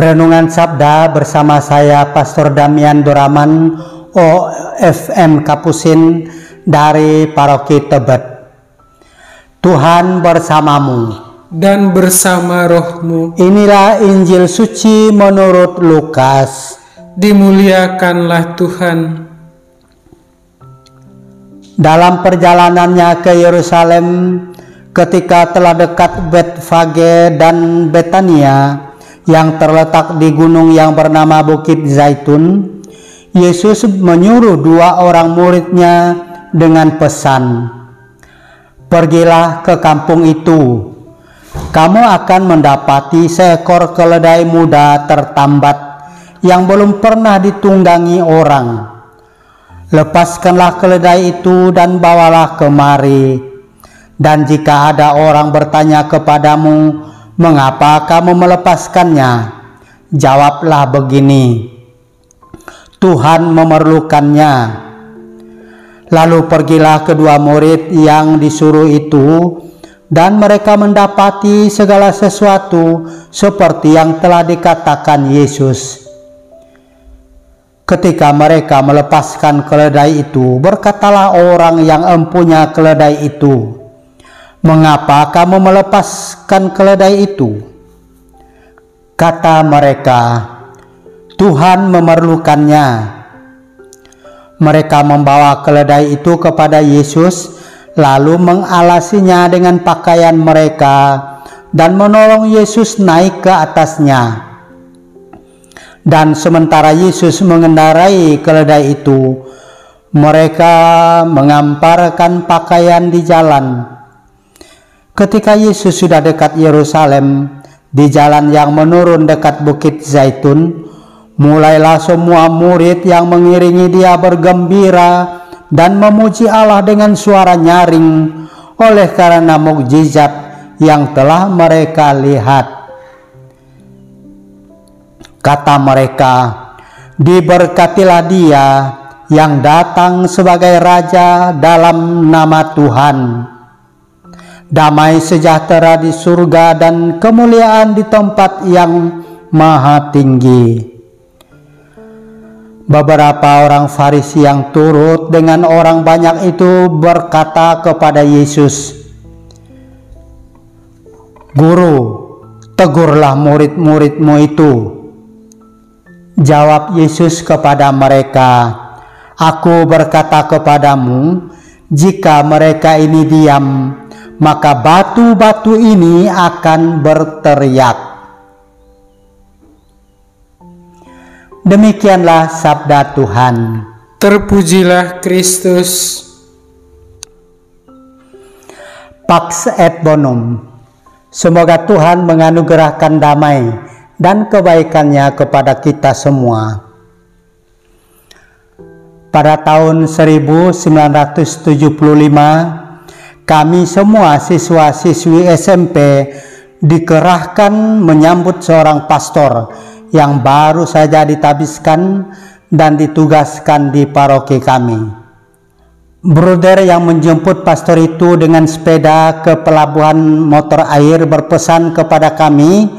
Renungan Sabda bersama saya Pastor Damian Doraman OFM Kapusin dari Paroki Tebet. Tuhan bersamamu dan bersama rohmu. Inilah Injil suci menurut Lukas. Dimuliakanlah Tuhan. Dalam perjalanannya ke Yerusalem, ketika telah dekat Betfage dan Betania yang terletak di gunung yang bernama Bukit Zaitun, Yesus menyuruh dua orang muridnya dengan pesan, "Pergilah ke kampung itu. Kamu akan mendapati seekor keledai muda tertambat yang belum pernah ditunggangi orang. Lepaskanlah keledai itu dan bawalah kemari. Dan jika ada orang bertanya kepadamu, 'Mengapa kamu melepaskannya?' jawablah begini, 'Tuhan memerlukannya.' Lalu pergilah kedua murid yang disuruh itu, dan mereka mendapati segala sesuatu seperti yang telah dikatakan Yesus. Ketika mereka melepaskan keledai itu, berkatalah orang yang empunya keledai itu, 'Mengapa kamu melepaskan keledai itu?' Kata mereka, 'Tuhan memerlukannya.' Mereka membawa keledai itu kepada Yesus, lalu mengalasinya dengan pakaian mereka dan menolong Yesus naik ke atasnya. Dan sementara Yesus mengendarai keledai itu, mereka mengamparkan pakaian di jalan. Ketika Yesus sudah dekat Yerusalem, di jalan yang menurun dekat Bukit Zaitun, mulailah semua murid yang mengiringi dia bergembira dan memuji Allah dengan suara nyaring oleh karena mukjizat yang telah mereka lihat. Kata mereka, "Diberkatilah dia yang datang sebagai Raja dalam nama Tuhan. Damai sejahtera di surga dan kemuliaan di tempat yang maha tinggi." Beberapa orang Farisi yang turut dengan orang banyak itu berkata kepada Yesus, "Guru, tegurlah murid-muridmu itu." Jawab Yesus kepada mereka, "Aku berkata kepadamu, jika mereka ini diam, maka batu-batu ini akan berteriak." Demikianlah sabda Tuhan. Terpujilah Kristus. Pax et Bonum. Semoga Tuhan menganugerahkan damai dan kebaikannya kepada kita semua. Pada tahun 1975, kami semua siswa-siswi SMP dikerahkan menyambut seorang pastor yang baru saja ditabiskan dan ditugaskan di paroki kami. Bruder yang menjemput pastor itu dengan sepeda ke pelabuhan motor air berpesan kepada kami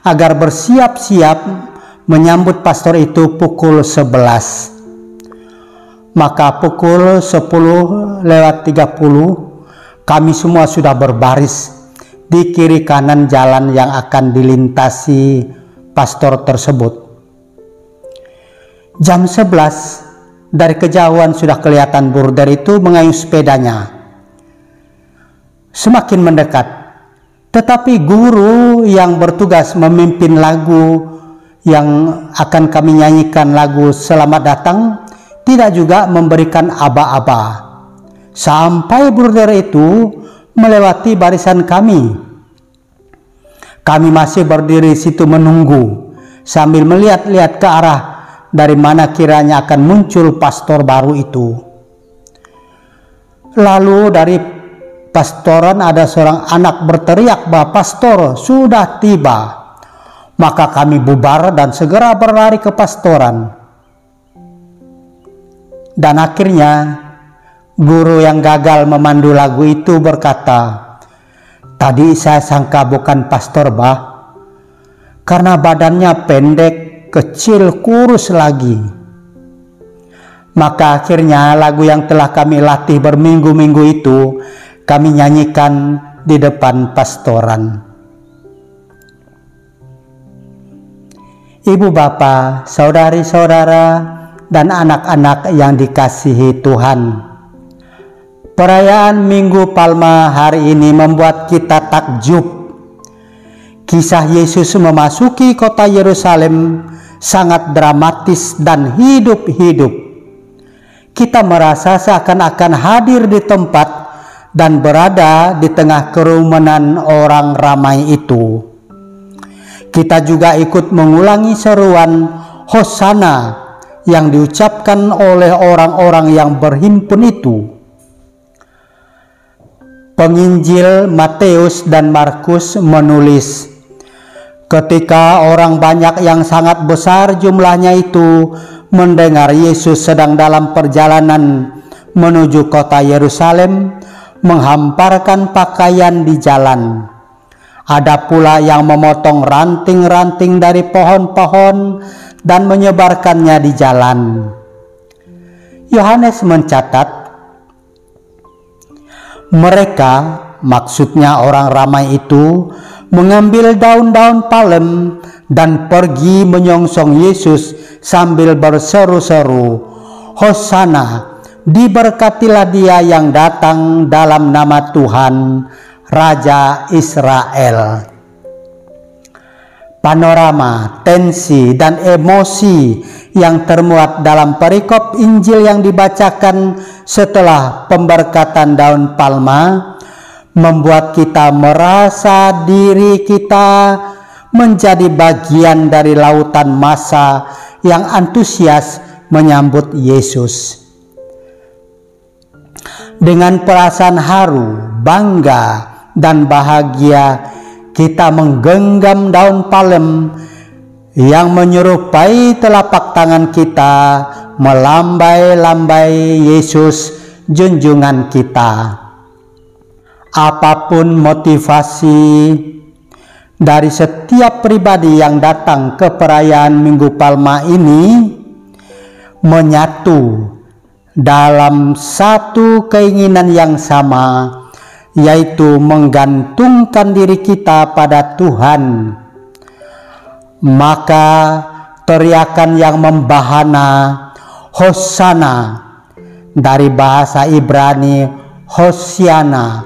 agar bersiap-siap menyambut pastor itu pukul 11. Maka pukul 10:30 kami semua sudah berbaris di kiri kanan jalan yang akan dilintasi pastor tersebut. Jam 11 dari kejauhan sudah kelihatan bruder itu mengayuh sepedanya. Semakin mendekat, tetapi guru yang bertugas memimpin lagu yang akan kami nyanyikan, lagu Selamat Datang, tidak juga memberikan aba-aba sampai bruder itu melewati barisan kami. Kami masih berdiri situ menunggu sambil melihat-lihat ke arah dari mana kiranya akan muncul pastor baru itu. Lalu dari pastoran ada seorang anak berteriak bahwa pastor sudah tiba. Maka kami bubar dan segera berlari ke pastoran. Dan akhirnya guru yang gagal memandu lagu itu berkata, "Tadi saya sangka bukan pastor, Bah. karena badannya pendek, kecil, kurus lagi. Maka akhirnya lagu yang telah kami latih berminggu-minggu itu kami nyanyikan di depan pastoran. Ibu bapa, saudari-saudara, dan anak-anak yang dikasihi Tuhan, perayaan Minggu Palma hari ini membuat kita takjub. Kisah Yesus memasuki kota Yerusalem sangat dramatis dan hidup-hidup. Kita merasa seakan-akan hadir di tempat dan berada di tengah kerumunan orang ramai itu. Kita juga ikut mengulangi seruan Hosana yang diucapkan oleh orang-orang yang berhimpun itu. Penginjil Matius dan Markus menulis, ketika orang banyak yang sangat besar jumlahnya itu mendengar Yesus sedang dalam perjalanan menuju kota Yerusalem, menghamparkan pakaian di jalan. Ada pula yang memotong ranting-ranting dari pohon-pohon dan menyebarkannya di jalan. Yohanes mencatat, mereka, maksudnya orang ramai itu, mengambil daun-daun palem dan pergi menyongsong Yesus sambil berseru-seru, Hosana, diberkatilah dia yang datang dalam nama Tuhan, Raja Israel. Panorama, tensi, dan emosi yang termuat dalam perikop Injil yang dibacakan setelah pemberkatan daun palma membuat kita merasa diri kita menjadi bagian dari lautan massa yang antusias menyambut Yesus. Dengan perasaan haru, bangga, dan bahagia, kita menggenggam daun palem yang menyerupai telapak tangan kita, melambai-lambai Yesus junjungan kita. Apapun motivasi dari setiap pribadi yang datang ke perayaan Minggu Palma ini, menyatu dalam satu keinginan yang sama, yaitu menggantungkan diri kita pada Tuhan. Maka teriakan yang membahana Hosana dari bahasa Ibrani Hosiana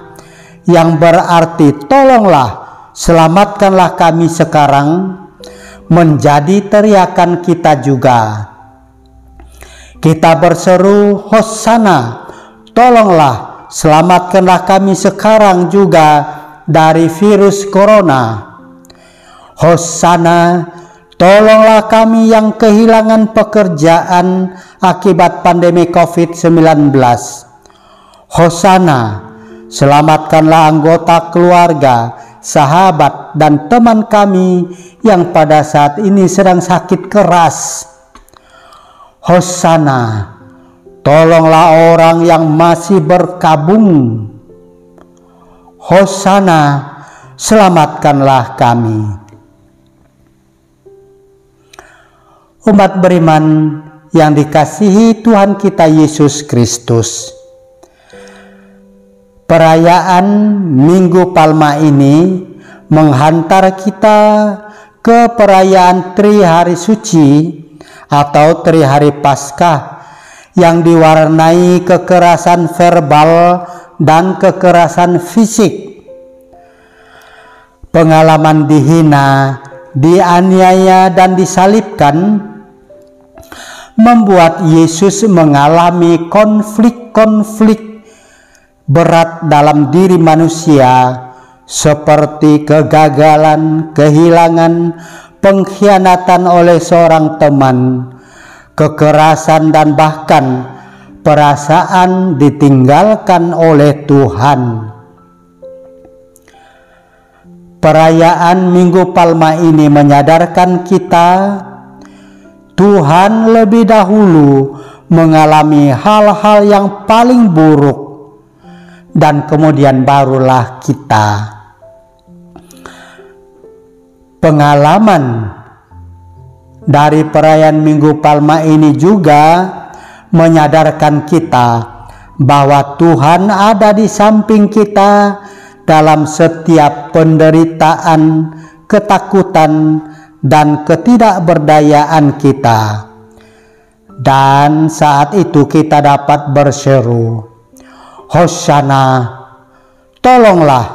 yang berarti tolonglah, selamatkanlah kami sekarang, menjadi teriakan kita juga. Kita berseru Hosana, tolonglah, selamatkanlah kami sekarang juga dari virus corona. Hosana, tolonglah kami yang kehilangan pekerjaan akibat pandemi COVID-19. Hosana, selamatkanlah anggota keluarga, sahabat, dan teman kami yang pada saat ini sedang sakit keras. Hosana, tolonglah orang yang masih berkabung. Hosana, selamatkanlah kami. Umat beriman yang dikasihi Tuhan kita Yesus Kristus, perayaan Minggu Palma ini menghantar kita ke perayaan Tri Hari Suci atau Tri Hari Paskah yang diwarnai kekerasan verbal dan kekerasan fisik. Pengalaman dihina, dianiaya, dan disalibkan membuat Yesus mengalami konflik-konflik berat dalam diri manusia, seperti kegagalan, kehilangan, pengkhianatan oleh seorang teman, kekerasan, dan bahkan perasaan ditinggalkan oleh Tuhan. Perayaan Minggu Palma ini menyadarkan kita Tuhan lebih dahulu mengalami hal-hal yang paling buruk, dan kemudian barulah kita. Pengalaman dari perayaan Minggu Palma ini juga menyadarkan kita bahwa Tuhan ada di samping kita dalam setiap penderitaan, ketakutan, dan ketidakberdayaan kita. Dan saat itu kita dapat berseru, Hosana, tolonglah,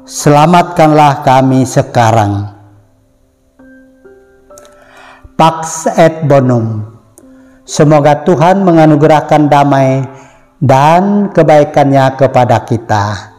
selamatkanlah kami sekarang. Pax et Bonum. Semoga Tuhan menganugerahkan damai dan kebaikannya kepada kita.